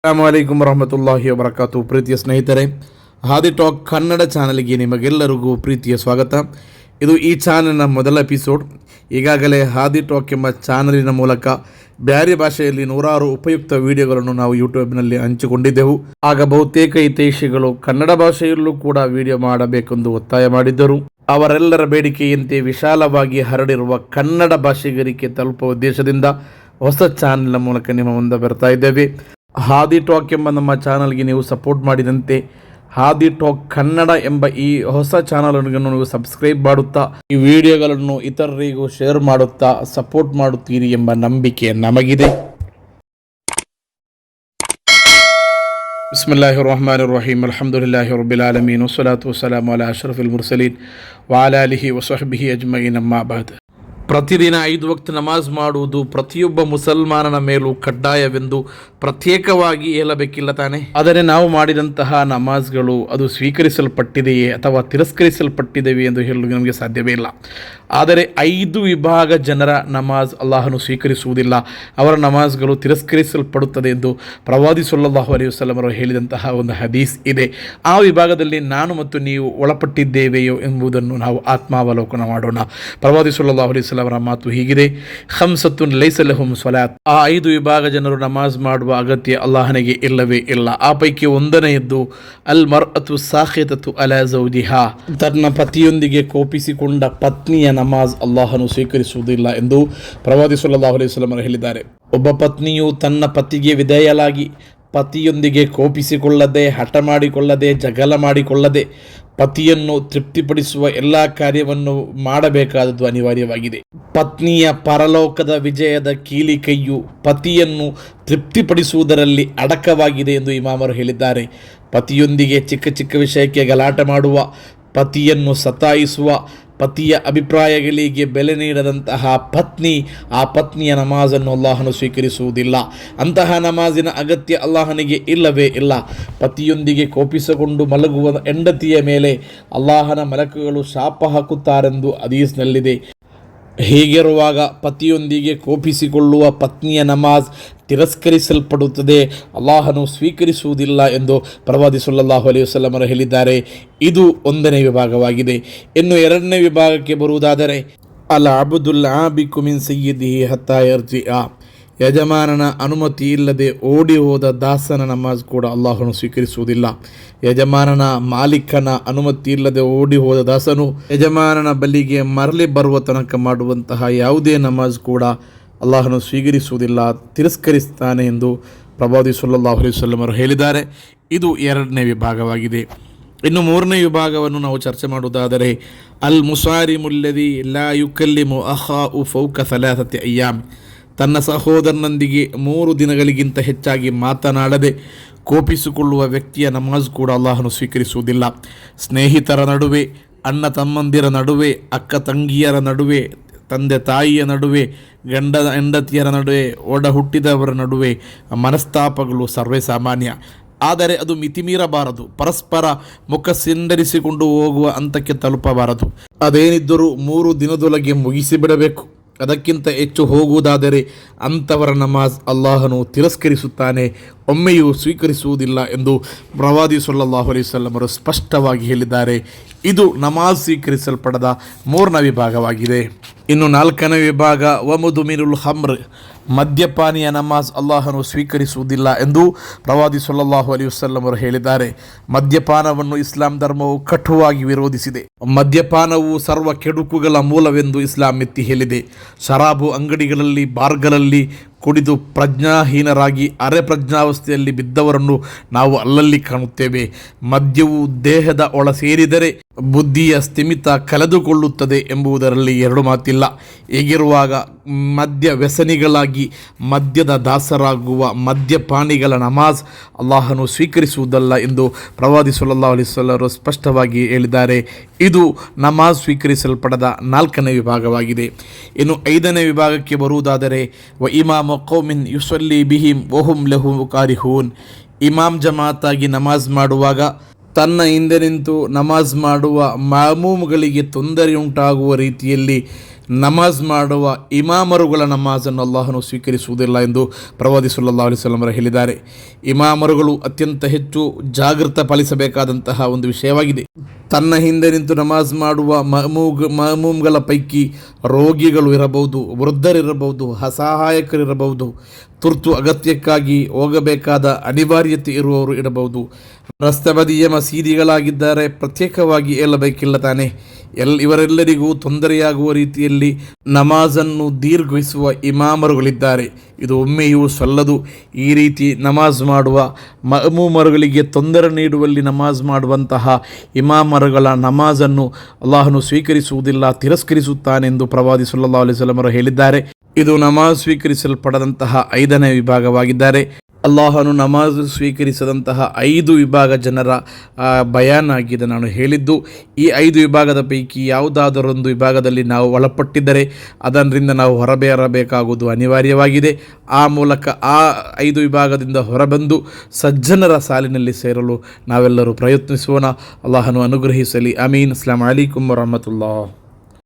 ಅಸ್ಸಲಾಮು ಅಲೈಕುಂ ವರಹಮತುಲ್ಲಾಹಿ ವಬರಕಾತು. ಪ್ರೀತಿಯ ಸ್ನೇಹಿತರೆ, ಹಾದಿ ಟಾಕ್ ಕನ್ನಡ ಚಾನಲ್ಗೆ ನಿಮಗೆಲ್ಲರಿಗೂ ಪ್ರೀತಿಯ ಸ್ವಾಗತ. ಇದು ಈ ಚಾನಲ್ನ ಮೊದಲ ಎಪಿಸೋಡ್. ಈಗಾಗಲೇ ಹಾದಿ ಟಾಕ್ ಎಂಬ ಚಾನಲಿನ ಮೂಲಕ ಬ್ಯಾರಿ ಭಾಷೆಯಲ್ಲಿ ನೂರಾರು ಉಪಯುಕ್ತ ವಿಡಿಯೋಗಳನ್ನು ನಾವು ಯೂಟ್ಯೂಬ್ನಲ್ಲಿ ಹಂಚಿಕೊಂಡಿದ್ದೆವು. ಆಗ ಬಹುತೇಕ ಹಿತೈಷಿಗಳು ಕನ್ನಡ ಭಾಷೆಯಲ್ಲೂ ಕೂಡ ವಿಡಿಯೋ ಮಾಡಬೇಕೆಂದು ಒತ್ತಾಯ ಮಾಡಿದ್ದರು. ಅವರೆಲ್ಲರ ಬೇಡಿಕೆಯಂತೆ ವಿಶಾಲವಾಗಿ ಹರಡಿರುವ ಕನ್ನಡ ಭಾಷಿಗರಿಗೆ ತಲುಪುವ ಉದ್ದೇಶದಿಂದ ಹೊಸ ಚಾನಲ್ನ ಮೂಲಕ ನಿಮ್ಮ ಮುಂದೆ ಬರ್ತಾ ಇದ್ದೇವೆ. ಹಾದಿ ಟಾಕ್ ಎಂಬ ನಮ್ಮ ಚಾನಲ್ಗೆ ನೀವು ಸಪೋರ್ಟ್ ಮಾಡಿದಂತೆ ಹಾದಿ ಟಾಕ್ ಕನ್ನಡ ಎಂಬ ಈ ಹೊಸ ಚಾನಲ್ಗಳನ್ನು ನೀವು ಸಬ್ಸ್ಕ್ರೈಬ್ ಮಾಡುತ್ತಾ ಈ ವಿಡಿಯೋಗಳನ್ನು ಇತರರಿಗೂ ಶೇರ್ ಮಾಡುತ್ತಾ ಸಪೋರ್ಟ್ ಮಾಡುತ್ತೀರಿ ಎಂಬ ನಂಬಿಕೆ ನಮಗಿದೆ. ಬಿಸ್ಮಿಲ್ಲಾಹಿರ್ ರಹ್ಮಾನಿರ್ ರಹೀಮ್. ಅಲ್ಹಮ್ದುಲಿಲ್ಲಾಹಿ ರಬ್ಬಿಲ್ ಆಲಮೀನ್ ವಸ್ಸಲಾತು ವಸ್ಸಲಾಮು ಅಲಾ ಅಶ್ರಫಿಲ್ ಮುರ್ಸಲೀನ್ ವ ಅಲಾ ಆಲಿಹಿ ವಸಹ್ಬಿಹಿ ಅಜ್ಮഈನ್. ಅಮ್ಮಾ ಬಅದ್. ಪ್ರತಿದಿನ 5 ವಕ್ತ್ ನಮಾಜ್ ಮಾಡುವುದು ಪ್ರತಿಯೊಬ್ಬ ಮುಸಲ್ಮಾನನ ಮೇಲೂ ಕಡ್ಡಾಯವೆಂದು ಪ್ರತ್ಯೇಕವಾಗಿ ಹೇಳಬೇಕಿಲ್ಲ ತಾನೆ. ಆದರೆ ನಾವು ಮಾಡಿದಂತಹ ನಮಾಜ್ಗಳು ಅದು ಸ್ವೀಕರಿಸಲ್ಪಟ್ಟಿದೆಯೇ ಅಥವಾ ತಿರಸ್ಕರಿಸಲ್ಪಟ್ಟಿದೆಯೇ ಎಂದು ಹೇಳಲು ನಮಗೆ ಸಾಧ್ಯವೇ ಇಲ್ಲ. ಆದರೆ 5 ವಿಭಾಗ ಜನರ ನಮಾಜ್ ಅಲ್ಲಾಹನು ಸ್ವೀಕರಿಸುವುದಿಲ್ಲ, ಅವರ ನಮಾಜ್ಗಳು ತಿರಸ್ಕರಿಸಲ್ಪಡುತ್ತದೆ ಎಂದು ಪ್ರವಾದಿ ಸಲ್ಲಲ್ಲಾಹು ಅಲೈಹಿ ವಸಲ್ಲಂ ಅವರು ಹೇಳಿದಂತಹ ಒಂದು ಹದೀಸ್ ಇದೆ. ಆ ವಿಭಾಗದಲ್ಲಿ ನಾನು ಮತ್ತು ನೀವು ಒಳಪಟ್ಟಿದ್ದೇವೆಯೋ ಎಂಬುದನ್ನು ನಾವು ಆತ್ಮಾವಲೋಕನ ಮಾಡೋಣ. ಪ್ರವಾದಿ ಸಲ್ಲಲ್ಲಾಹು ಅಲೈಹಿ ವಸಲ್ಲಂ ಅವರ ಮಾತು ಹೀಗಿದೆ: ಖಮ್ಸತುನ್ ಲೈಸ ಲಹುಂ ಸ್ವಲಾತ್. ಆ 5 ವಿಭಾಗ ಜನರು ನಮಾಜ್ ಮಾಡುವ ಅಗತ್ಯ ಅಲ್ಲಾಹನಿಗೆ ಇಲ್ಲವೇ ಇಲ್ಲ. ಆ ಪೈಕಿ ಒಂದನೆಯದ್ದು ಅಲ್ ಮರ್ಅತು ಸಾಖಿತತು ಅಲಾ ಝೌಜಿಹಾ. ತನ್ನ ಪತಿಯೊಂದಿಗೆ ಕೋಪಿಸಿಕೊಂಡ ಪತ್ನಿಯ ನಮಾಜ್ ಅಲ್ಲಾಹನು ಸ್ವೀಕರಿಸುವುದಿಲ್ಲ ಎಂದು ಪ್ರವಾದಿ ಸಲ್ಲಲ್ಲಾಹು ಅಲೈಹಿ ವಸಲ್ಲಂ ಹೇಳಿದ್ದಾರೆ. ಒಬ್ಬ ಪತ್ನಿಯು ತನ್ನ ಪತಿಗೆ ವಿಧೇಯಲಾಗಿ ಪತಿಯೊಂದಿಗೆ ಕೋಪಿಸಿಕೊಳ್ಳದೆ, ಹಠ ಮಾಡಿಕೊಳ್ಳದೆ, ಜಗಳ ಮಾಡಿಕೊಳ್ಳದೆ ಪತಿಯನ್ನು ತೃಪ್ತಿಪಡಿಸುವ ಎಲ್ಲ ಕಾರ್ಯವನ್ನು ಮಾಡಬೇಕಾದದ್ದು ಅನಿವಾರ್ಯವಾಗಿದೆ. ಪತ್ನಿಯ ಪರಲೋಕದ ವಿಜಯದ ಕೀಲಿಕೈಯು ಪತಿಯನ್ನು ತೃಪ್ತಿಪಡಿಸುವುದರಲ್ಲಿ ಅಡಕವಾಗಿದೆ ಎಂದು ಇಮಾಮರು ಹೇಳಿದ್ದಾರೆ. ಪತಿಯೊಂದಿಗೆ ಚಿಕ್ಕ ಚಿಕ್ಕ ವಿಷಯಕ್ಕೆ ಗಲಾಟೆ ಮಾಡುವ, ಪತಿಯನ್ನು ಸತಾಯಿಸುವ, ಪತಿಯ ಅಭಿಪ್ರಾಯಗಳಿಗೆ ಬೆಲೆ ನೀಡದಂತಹ ಪತ್ನಿ, ಆ ಪತ್ನಿಯ ನಮಾಜನ್ನು ಅಲ್ಲಾಹನು ಸ್ವೀಕರಿಸುವುದಿಲ್ಲ. ಅಂತಹ ನಮಾಜಿನ ಅಗತ್ಯ ಅಲ್ಲಾಹನಿಗೆ ಇಲ್ಲವೇ ಇಲ್ಲ. ಪತಿಯೊಂದಿಗೆ ಕೋಪಿಸಿಕೊಂಡು ಮಲಗುವ ಹೆಂಡತಿಯ ಮೇಲೆ ಅಲ್ಲಾಹನ ಮಲಕುಗಳು ಶಾಪ ಹಾಕುತ್ತಾರೆಂದು ಹದೀಸ್ನಲ್ಲಿದೆ. ಹೀಗಿರುವಾಗ ಪತಿಯೊಂದಿಗೆ ಕೋಪಿಸಿಕೊಳ್ಳುವ ಪತ್ನಿಯ ನಮಾಜ್ ತಿರಸ್ಕರಿಸಲ್ಪಡುತ್ತದೆ, ಅಲ್ಲಾಹನು ಸ್ವೀಕರಿಸುವುದಿಲ್ಲ ಎಂದು ಪ್ರವಾದಿ ಸಲ್ಲಲ್ಲಾಹು ಅಲೈಹಿ ವಸಲ್ಲಂ ಅವರು ಹೇಳಿದ್ದಾರೆ. ಇದು ಒಂದನೇ ವಿಭಾಗವಾಗಿದೆ. ಇನ್ನು ಎರಡನೇ ವಿಭಾಗಕ್ಕೆ ಬರುವುದಾದರೆ ಅಲ್ ಅಬ್ದುಲ್ ಆಬಿಕು ಮಿನ್ ಸಯ್ಯಿದಿಹಿ ಹತ್ತಾ ಯರ್ಜಿಅ. ಯಜಮಾನನ ಅನುಮತಿ ಇಲ್ಲದೆ ಓಡಿ ಹೋದ ದಾಸನ ನಮಾಜ್ ಕೂಡ ಅಲ್ಲಾಹನು ಸ್ವೀಕರಿಸುವುದಿಲ್ಲ. ಯಜಮಾನನ ಮಾಲೀಕನ ಅನುಮತಿ ಇಲ್ಲದೆ ಓಡಿ ಹೋದ ದಾಸನು ಯಜಮಾನನ ಬಳಿಗೆ ಮರಳಿ ಬರುವ ತನಕ ಮಾಡುವಂತಹ ಯಾವುದೇ ನಮಾಜ್ ಕೂಡ ಅಲ್ಲಾಹನು ಸ್ವೀಕರಿಸುವುದಿಲ್ಲ, ತಿರಸ್ಕರಿಸ್ತಾನೆ ಎಂದು ಪ್ರವಾದಿ ಸಲ್ಲಲ್ಲಾಹು ಅಲೈಹಿ ವಸಲ್ಲಂ ಅವರು ಹೇಳಿದ್ದಾರೆ. ಇದು ಎರಡನೇ ವಿಭಾಗವಾಗಿದೆ. ಇನ್ನು ಮೂರನೇ ವಿಭಾಗವನ್ನು ನಾವು ಚರ್ಚೆ ಮಾಡುವುದಾದರೆ ಅಲ್ ಮುಸಾರಿಮುಲ್ಲದಿ ಲಾ ಯುಕಲ್ಲಿಮು ಅಖಾഉ ಫೌಕ ಥಲಾಥತಿ ಅಯ್ಯಾಮ್. ತನ್ನ ಸಹೋದರನೊಂದಿಗೆ 3 ದಿನಗಳಿಗಿಂತ ಹೆಚ್ಚಾಗಿ ಮಾತನಾಡದೆ ಕೋಪಿಸಿಕೊಳ್ಳುವ ವ್ಯಕ್ತಿಯ ನಮಾಜ್ ಕೂಡ ಅಲ್ಲಾಹನು ಸ್ವೀಕರಿಸುವುದಿಲ್ಲ. ಸ್ನೇಹಿತರ ನಡುವೆ, ಅಣ್ಣ ತಮ್ಮಂದಿರ ನಡುವೆ, ಅಕ್ಕ ತಂಗಿಯರ ನಡುವೆ, ತಂದೆ ತಾಯಿಯ ನಡುವೆ, ಗಂಡ ಹೆಂಡತಿಯರ ನಡುವೆ, ಒಡ ಹುಟ್ಟಿದವರ ನಡುವೆ ಮನಸ್ತಾಪಗಳು ಸರ್ವೇ ಸಾಮಾನ್ಯ. ಆದರೆ ಅದು ಮಿತಿಮೀರಬಾರದು. ಪರಸ್ಪರ ಮುಖ ಸಿಂಡರಿಸಿಕೊಂಡು ಹೋಗುವ ಹಂತಕ್ಕೆ ತಲುಪಬಾರದು. ಅದೇನಿದ್ದರೂ 3 ದಿನದೊಳಗೆ ಮುಗಿಸಿಬಿಡಬೇಕು. ಅದಕ್ಕಿಂತ ಹೆಚ್ಚು ಹೋಗುವುದಾದರೆ ಅಂಥವರ ನಮಾಜ್ ಅಲ್ಲಾಹನು ತಿರಸ್ಕರಿಸುತ್ತಾನೆ, ಒಮ್ಮೆಯೂ ಸ್ವೀಕರಿಸುವುದಿಲ್ಲ ಎಂದು ಪ್ರವಾದಿ ಸಲ್ಲಲ್ಲಾಹು ಅಲೈಹಿ ವಸಲ್ಲಂ ಅವರು ಸ್ಪಷ್ಟವಾಗಿ ಹೇಳಿದ್ದಾರೆ. ಇದು ನಮಾಜ್ ಸ್ವೀಕರಿಸಲ್ಪಡದ 3ನೇ ವಿಭಾಗವಾಗಿದೆ. ಇನ್ನು 4ನೇ ವಿಭಾಗ ವಮುದುಮಿನುಲ್ ಹಮ್ರ್. ಮದ್ಯಪಾನಿಯ ನಮಾಜ್ ಅಲ್ಲಾಹನು ಸ್ವೀಕರಿಸುವುದಿಲ್ಲ ಎಂದು ಪ್ರವಾದಿ ಸಲ್ಲಲ್ಲಾಹು ಅಲೈಹಿ ವಸಲ್ಲಂ ಅವರು ಹೇಳಿದ್ದಾರೆ. ಮದ್ಯಪಾನವನ್ನು ಇಸ್ಲಾಂ ಧರ್ಮವು ಕಟುವಾಗಿ ವಿರೋಧಿಸಿದೆ. ಮದ್ಯಪಾನವು ಸರ್ವ ಕೆಡುಕುಗಳ ಮೂಲವೆಂದು ಇಸ್ಲಾಂ ಎತ್ತಿ ಹೇಳಿದೆ. ಶರಾಬು ಅಂಗಡಿಗಳಲ್ಲಿ, ಬಾರ್ಗಳಲ್ಲಿ ಕುಡಿದು ಪ್ರಜ್ಞಾಹೀನರಾಗಿ ಅರೆ ಪ್ರಜ್ಞಾವಸ್ಥೆಯಲ್ಲಿ ಬಿದ್ದವರನ್ನು ನಾವು ಅಲ್ಲಲ್ಲಿ ಕಾಣುತ್ತೇವೆ. ಮದ್ಯವು ದೇಹದ ಒಳ ಸೇರಿದರೆ ಬುದ್ಧಿಯ ಸ್ಥಿಮಿತ ಕಳೆದುಕೊಳ್ಳುತ್ತದೆ ಎಂಬುದರಲ್ಲಿ 2 ಮಾತಿಲ್ಲ. ಹೀಗಿರುವಾಗ ಮದ್ಯ ವ್ಯಸನಿಗಳಾಗಿ ಮದ್ಯದ ದಾಸರಾಗುವ ಮದ್ಯಪಾನಿಗಳ ನಮಾಜ್ ಅಲ್ಲಾಹನು ಸ್ವೀಕರಿಸುವುದಲ್ಲ ಎಂದು ಪ್ರವಾದಿ ಸಲ್ಲಲ್ಲಾಹು ಅಲೈಹಿ ವಸಲ್ಲಂ ಅವರು ಸ್ಪಷ್ಟವಾಗಿ ಹೇಳಿದ್ದಾರೆ. ಇದು ನಮಾಜ್ ಸ್ವೀಕರಿಸಲ್ಪಡದ 4ನೇ ವಿಭಾಗವಾಗಿದೆ. ಇನ್ನು 5ನೇ ವಿಭಾಗಕ್ಕೆ ಬರುವುದಾದರೆ ವ ಇಮಾಮ ಕೌಮಿನ್ ಯುಸಲ್ಲಿ ಬಿಹಿಮ್ ವಹುಂ ಲಹು ಕಾರಿಹೂನ್. ಇಮಾಮ್ ಜಮಾತಾಗಿ ನಮಾಜ್ ಮಾಡುವಾಗ ತನ್ನ ಹಿಂದೆ ನಿಂತು ನಮಾಜ್ ಮಾಡುವ ಮಾಮೂಮ್ಗಳಿಗೆ ತೊಂದರೆಯುಂಟಾಗುವ ರೀತಿಯಲ್ಲಿ ನಮಾಜ್ ಮಾಡುವ ಇಮಾಮರುಗಳ ನಮಾಜನ್ನು ಅಲ್ಲಾಹನು ಸ್ವೀಕರಿಸುವುದಿಲ್ಲ ಎಂದು ಪ್ರವಾದಿ ಸಲ್ಲಲ್ಲಾಹು ಅಲೈಹಿ ವಸಲ್ಲಂ ಹೇಳಿದ್ದಾರೆ. ಇಮಾಮರುಗಳು ಅತ್ಯಂತ ಹೆಚ್ಚು ಜಾಗೃತ ಪಾಲಿಸಬೇಕಾದಂತಹ ಒಂದು ವಿಷಯವಾಗಿದೆ. ತನ್ನ ಹಿಂದೆ ನಿಂತು ನಮಾಜ್ ಮಾಡುವ ಮಾಮೂಮ್ಗಳ ಪೈಕಿ ರೋಗಿಗಳು ಇರಬಹುದು, ವೃದ್ಧರಿರಬಹುದು, ಅಸಹಾಯಕರಿರಬಹುದು, ತುರ್ತು ಅಗತ್ಯಕ್ಕಾಗಿ ಹೋಗಬೇಕಾದ ಅನಿವಾರ್ಯತೆ ಇರುವವರು ಇರಬಹುದು, ರಸ್ತೆ ಬದಿಯ ಮಸೀದಿಗಳಾಗಿದ್ದಾರೆ, ಪ್ರತ್ಯೇಕವಾಗಿ ಹೇಳಬೇಕಿಲ್ಲ ತಾನೆ. ಇವರೆಲ್ಲರಿಗೂ ತೊಂದರೆಯಾಗುವ ರೀತಿಯಲ್ಲಿ ನಮಾಜನ್ನು ದೀರ್ಘಿಸುವ ಇಮಾಮರುಗಳಿದ್ದಾರೆ. ಇದು ಒಮ್ಮೆಯೂ ಸಲ್ಲದು. ಈ ರೀತಿ ನಮಾಜ್ ಮಾಡುವ ಮಅಮೂಮರುಗಳಿಗೆ ತೊಂದರೆ ನೀಡುವಲ್ಲಿ ನಮಾಜ್ ಮಾಡುವಂತಹ ಇಮಾಮರುಗಳ ನಮಾಜನ್ನು ಅಲ್ಲಾಹನು ಸ್ವೀಕರಿಸುವುದಿಲ್ಲ, ತಿರಸ್ಕರಿಸುತ್ತಾನೆಂದು ಪ್ರವಾದಿ ಸಲ್ಲಲ್ಲಾಹು ಅಲೈಹಿ ವಸಲ್ಲಂ ಹೇಳಿದ್ದಾರೆ. ಇದು ನಮಾಜ್ ಸ್ವೀಕರಿಸಲ್ಪಡದಂತಹ 5ನೇ ವಿಭಾಗವಾಗಿದ್ದಾರೆ. ಅಲ್ಲಾಹನು ನಮಾಜ್ ಸ್ವೀಕರಿಸದಂತಹ 5 ವಿಭಾಗ ಜನರ ಬಯಾನ್ ಆಗಿದೆ. ನಾನು ಹೇಳಿದ್ದು ಈ 5 ವಿಭಾಗದ ಪೈಕಿ ಯಾವುದಾದರೊಂದು ವಿಭಾಗದಲ್ಲಿ ನಾವು ಒಳಪಟ್ಟಿದ್ದರೆ ಅದರಿಂದ ನಾವು ಹೊರಬರಬೇಕಾಗುವುದು ಅನಿವಾರ್ಯವಾಗಿದೆ. ಆ ಮೂಲಕ ಆ 5 ವಿಭಾಗದಿಂದ ಹೊರಬಂದು ಸಜ್ಜನರ ಸಾಲಿನಲ್ಲಿ ಸೇರಲು ನಾವೆಲ್ಲರೂ ಪ್ರಯತ್ನಿಸೋಣ. ಅಲ್ಲಾಹನು ಅನುಗ್ರಹಿಸಲಿ. ಆಮೀನ್. ಅಸ್ಸಲಾಮು ಅಲೈಕುಂ ವರಹಮತುಲ್ಲಾಹ್.